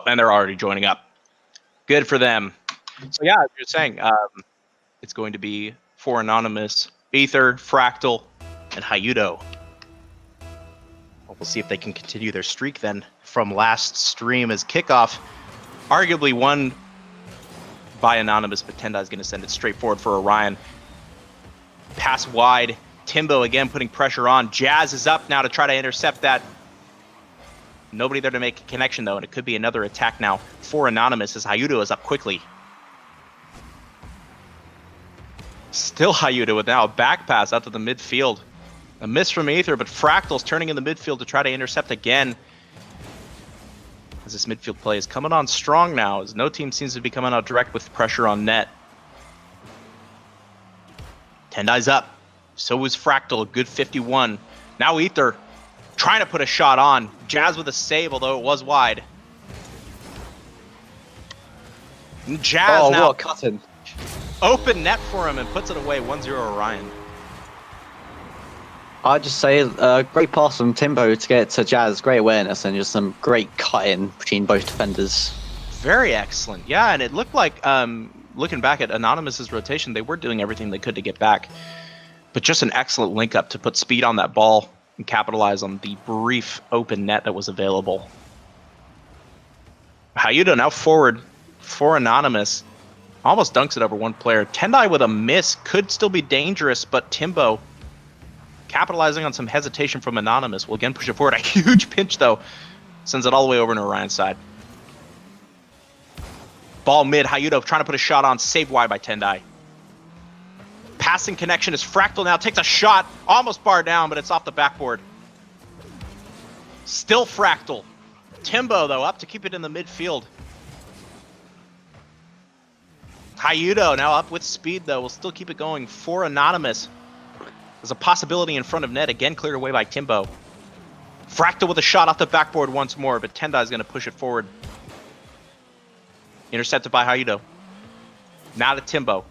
Oh, and they're already joining up. Good for them. So yeah, you're saying it's going to be for Anonymous, Aether, Fractal, and Hayudo. Well, we'll see if they can continue their streak then from last stream as kickoff. Arguably won by Anonymous, but Tendai is going to send it straight forward for Orion. Pass wide. Timbo again putting pressure on. Jazz is up now to try to intercept that. Nobody there to make a connection though, and it could be another attack now for Anonymous as Hayudo is up quickly. Still Hayudo with now a back pass out to the midfield. A miss from Aether, but Fractal's turning in the midfield to try to intercept again. As this midfield play is coming on strong now, as no team seems to be coming out direct with pressure on net. Tendai's up. So is Fractal, a good 51. Now Aether trying to put a shot on. Jazz with a save, although it was wide. And Jazz now what a cut-in. Open net for him and puts it away. 1-0 Orion. I'd just say great pass from Timbo to get to Jazz. Great awareness and just some great cut-in between both defenders. Very excellent. Yeah, and it looked like, looking back at Anonymous's rotation, they were doing everything they could to get back. But just an excellent link-up to put speed on that ball and capitalize on the brief open net that was available. Hayudo now forward for Anonymous. Almost dunks it over one player. Tendai with a miss could still be dangerous, but Timbo capitalizing on some hesitation from Anonymous will again push it forward. A huge pinch, though. Sends it all the way over to Orion's side. Ball mid. Hayudo trying to put a shot on. Saved wide by Tendai. Passing connection is Fractal now. Takes a shot. Almost barred down, but it's off the backboard. Still Fractal. Timbo, though, up to keep it in the midfield. Hayudo now up with speed, though. Will still keep it going for Anonymous. There's a possibility in front of net. Again, cleared away by Timbo. Fractal with a shot off the backboard once more, but Tendai is going to push it forward. Intercepted by Hayudo. Now to Timbo.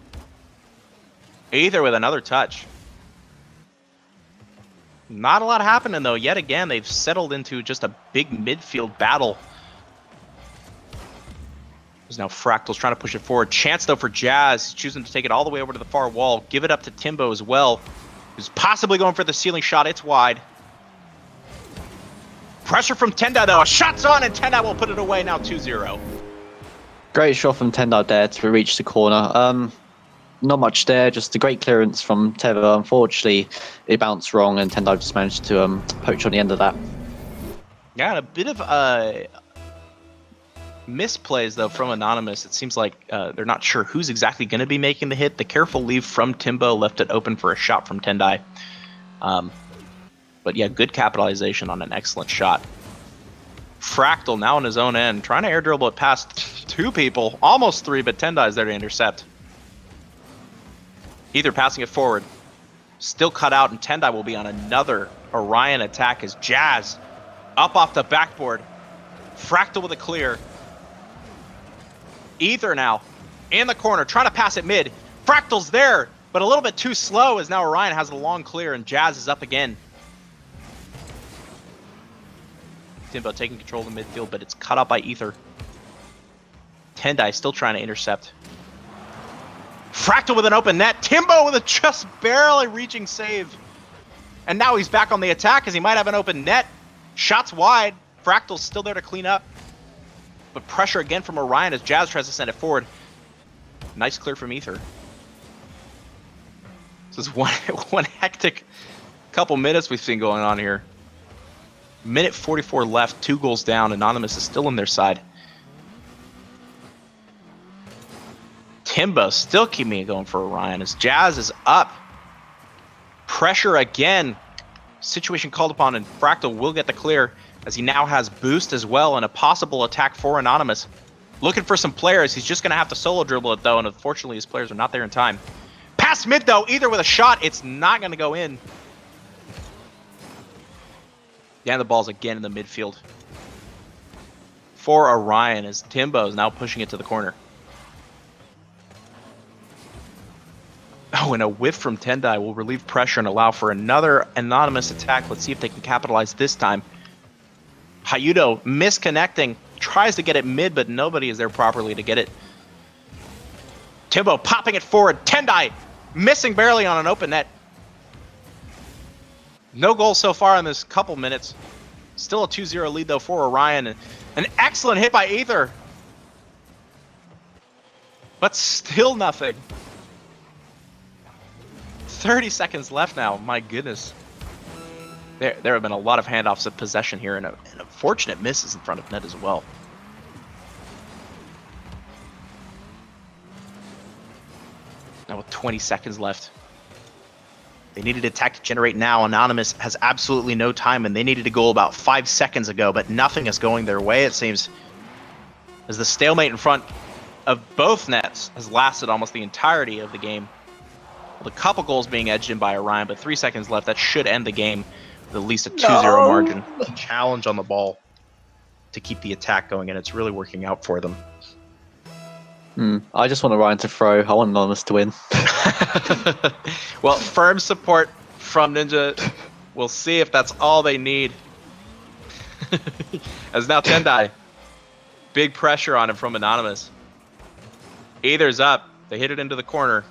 Aether with another touch. Not a lot happening, though. Yet again, they've settled into just a big midfield battle. There's now Fractal's trying to push it forward. Chance, though, for Jazz. He's choosing to take it all the way over to the far wall. Give it up to Timbo as well, who's possibly going for the ceiling shot. It's wide. Pressure from Tendai, though. A shot's on, and Tendai will put it away now 2-0. Great shot from Tendai there to reach the corner. Not much there, just a great clearance from Teva. Unfortunately, it bounced wrong, and Tendai just managed to poach on the end of that. Yeah, and a bit of misplays, though, from Anonymous. It seems like they're not sure who's exactly going to be making the hit. The careful leave from Timbo left it open for a shot from Tendai. But yeah, good capitalization on an excellent shot. Fractal now on his own end, trying to air dribble it past two people, almost three, but Tendai's there to intercept. Either passing it forward, still cut out, and Tendai will be on another Orion attack as Jazz up off the backboard. Fractal with a clear. Aether now in the corner, trying to pass it mid. Fractal's there, but a little bit too slow as now Orion has a long clear and Jazz is up again. Timbo taking control of the midfield, but it's cut out by Aether. Tendai still trying to intercept. Fractal with an open net. Timbo with a just barely reaching save. And now he's back on the attack as he might have an open net. Shots wide. Fractal's still there to clean up. But pressure again from Orion as Jazz tries to send it forward. Nice clear from Aether. This is one hectic couple minutes we've seen going on here. Minute 44 left, 2 goals down. Anonymous is still on their side. Timbo still keeping it going for Orion as Jazz is up. Pressure again. Situation called upon, and Fractal will get the clear as he now has boost as well and a possible attack for Anonymous. Looking for some players. He's just going to have to solo dribble it, though, and unfortunately his players are not there in time. Pass mid, though, Aether with a shot. It's not going to go in. Yeah, the ball's again in the midfield for Orion as Timbo is now pushing it to the corner. Oh, and a whiff from Tendai will relieve pressure and allow for another Anonymous attack. Let's see if they can capitalize this time. Hayudo misconnecting. tries to get it mid, but nobody is there properly to get it. Timbo popping it forward. Tendai missing barely on an open net. No goals so far in this couple minutes. Still a 2-0 lead, though, for Orion. And an excellent hit by Aether. But still nothing. 30 seconds left now. My goodness. There have been a lot of handoffs of possession here, and a fortunate misses in front of net as well. Now with 20 seconds left. They needed attack to generate now. Anonymous has absolutely no time, and they needed to go about 5 seconds ago, but nothing is going their way, it seems. As the stalemate in front of both nets has lasted almost the entirety of the game. With a couple goals being edged in by Orion, but 3 seconds left. That should end the game with at least a 2-0 margin. Challenge on the ball to keep the attack going, and it's really working out for them. I just want Orion to throw. I want Anonymous to win. Well, firm support from Ninja. We'll see if that's all they need. As now Tendai. Big pressure on him from Anonymous. Aether's up. They hit it into the corner.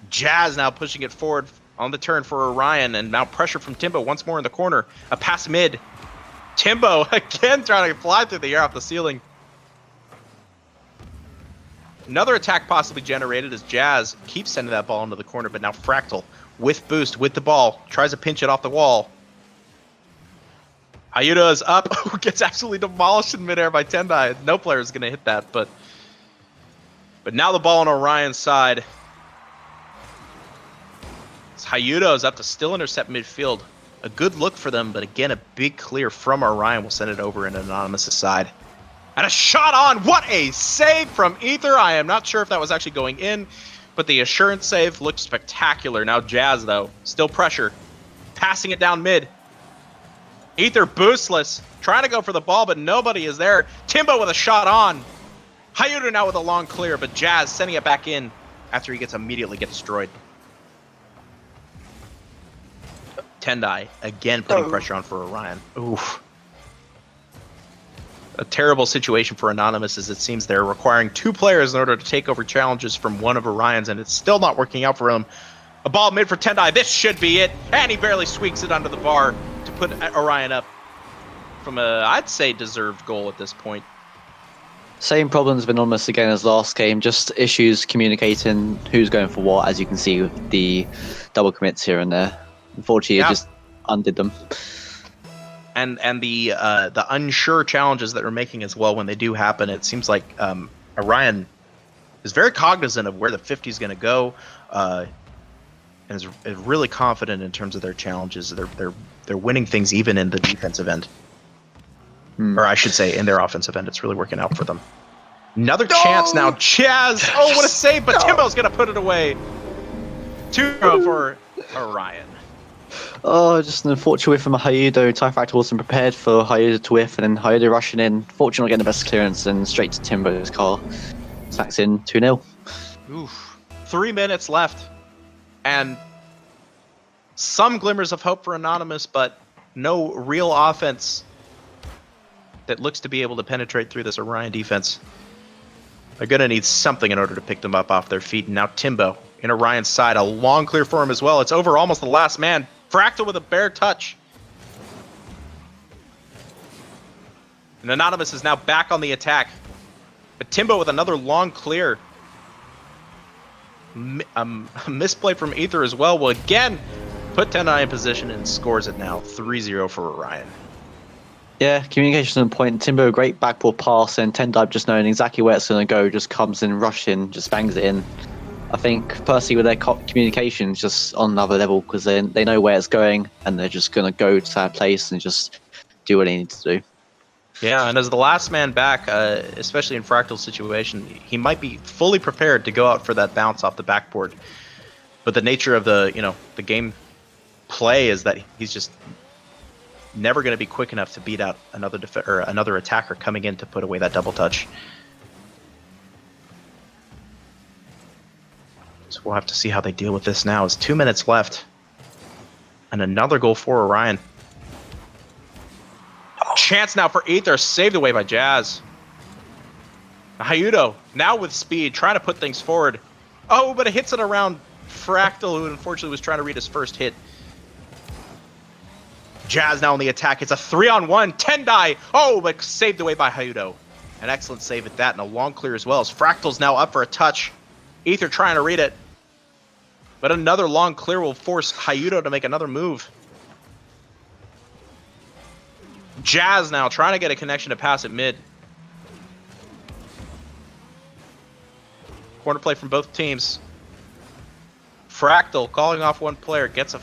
Jazz now pushing it forward on the turn for Orion, and now pressure from Timbo once more in the corner. A pass mid. Timbo again trying to fly through the air off the ceiling. Another attack possibly generated as Jazz keeps sending that ball into the corner, but now Fractal with boost with the ball tries to pinch it off the wall. Hayuda is up, gets absolutely demolished in midair by Tendai. No player is going to hit that, but now the ball on Orion's side. Hayuda is up to still intercept midfield. A good look for them, but again, a big clear from Orion will send it over in Anonymous' side. And a shot on! What a save from Aether! I am not sure if that was actually going in, but the assurance save looked spectacular. Now Jazz, though, still pressure. Passing it down mid. Aether boostless. Trying to go for the ball, but nobody is there. Timbo with a shot on. Hayuda now with a long clear, but Jazz sending it back in after he immediately gets destroyed. Tendai again putting pressure on for Orion. Oof. A terrible situation for Anonymous, as it seems they're requiring 2 players in order to take over challenges from one of Orion's, and it's still not working out for him. A ball mid for Tendai. This should be it. And he barely squeaks it under the bar to put Orion up from a, I'd say, deserved goal at this point. Same problems of Anonymous again as last game, just issues communicating who's going for what, as you can see with the double commits here and there. Unfortunately, it just undid them. And the unsure challenges that we're making as well, when they do happen, it seems like Orion is very cognizant of where the 50 is going to go, and is really confident in terms of their challenges. They're winning things even in the defensive end, or I should say, in their offensive end. It's really working out for them. Another chance now, Chaz. Oh, what a save! But Timbo's going to put it away. 2-0 for Orion. Oh, just an unfortunate whiff from Hayuda. Time Fractal wasn't prepared for Hayuda to whiff, and then Hayuda rushing in. Fortunately, getting the best clearance, and straight to Timbo's car. Smacks in 2-0. Oof. 3 minutes left. And some glimmers of hope for Anonymous, but no real offense that looks to be able to penetrate through this Orion defense. They're going to need something in order to pick them up off their feet. And now Timbo in Orion's side. A long clear for him as well. It's over almost the last man. Fractal with a bare touch. And Anonymous is now back on the attack. But Timbo with another long clear. A misplay from Aether as well will again put Tendai in position and scores it now. 3-0 for Orion. Yeah, communication on point. Timbo, great backboard pass, and Tendai just knowing exactly where it's going to go, just comes in, rushing, just bangs it in. I think personally with their communication is just on another level, because they know where it's going, and they're just going to go to that place and just do what they need to do. Yeah, and as the last man back, especially in Fractal's situation, he might be fully prepared to go out for that bounce off the backboard. But the nature of the game play is that he's just never going to be quick enough to beat out another attacker coming in to put away that double touch. So we'll have to see how they deal with this now. It's 2 minutes left. And another goal for Orion. chance now for Ether, saved away by Jazz. Hyudo, now with speed, trying to put things forward. Oh, but it hits it around Fractal, who unfortunately was trying to read his first hit. Jazz now on the attack. It's a 3-on-1. Tendai. Oh, but saved away by Hyudo. An excellent save at that, and a long clear as well, as Fractal's now up for a touch. Ether trying to read it. But another long clear will force Hyudo to make another move. Jazz now trying to get a connection to pass it mid. Corner play from both teams. Fractal calling off one player, gets a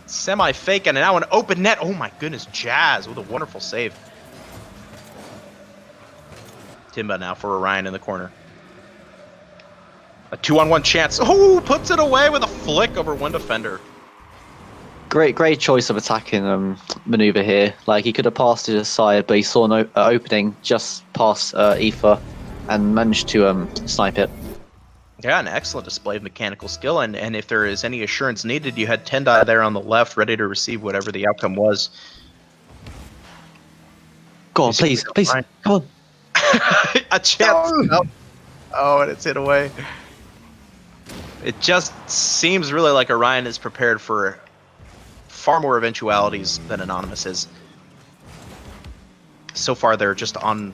semi-fake, and now an open net. Oh my goodness, Jazz with a wonderful save. Timba now for Orion in the corner. A 2-on-1 chance. Oh, puts it away with a flick over one defender. Great choice of attacking maneuver here. Like, he could have passed it aside, but he saw an opening just past Ether and managed to snipe it. Yeah, an excellent display of mechanical skill, and if there is any assurance needed, you had Tendai there on the left, ready to receive whatever the outcome was. Go on, please, come on. A chance. No. Oh, and it's hit away. It just seems really like Orion is prepared for far more eventualities than Anonymous is. So far, they're just on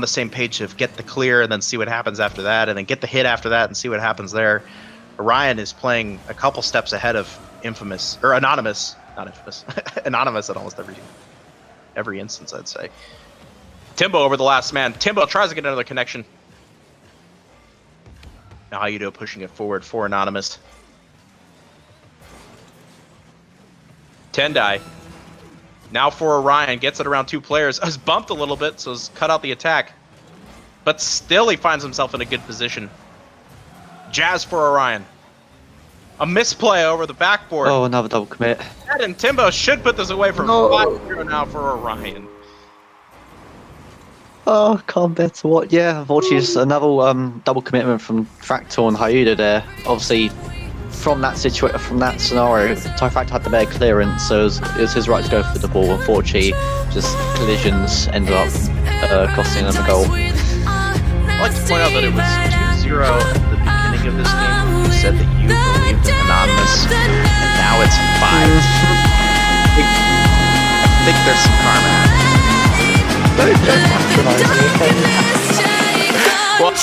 the same page of get the clear and then see what happens after that, and then get the hit after that and see what happens there. Orion is playing a couple steps ahead of Infamous, or Anonymous, not Infamous, Anonymous at almost every instance, I'd say. Timbo over the last man. Timbo tries to get another connection. Now Hyudo pushing it forward for Anonymous. Tendai. Now for Orion, gets it around two players. Has bumped a little bit, so has cut out the attack. But still he finds himself in a good position. Jazz for Orion. A misplay over the backboard. Oh, another double commit. Ed and Timbo should put this away from 5-0 now for Orion. Oh, can't bet to what. Yeah, unfortunately, just another double commitment from Fractal and Hyudo there. Obviously, from that scenario, Fractal had the better clearance, so it was his right to go for the ball. Unfortunately, just collisions ended up costing them a goal. I'd like to point out that it was 2-0 at the beginning of this game. You said that you believed in Anonymous, and now it's 5. I think there's some karma happening. Don't patronize me, okay? Well,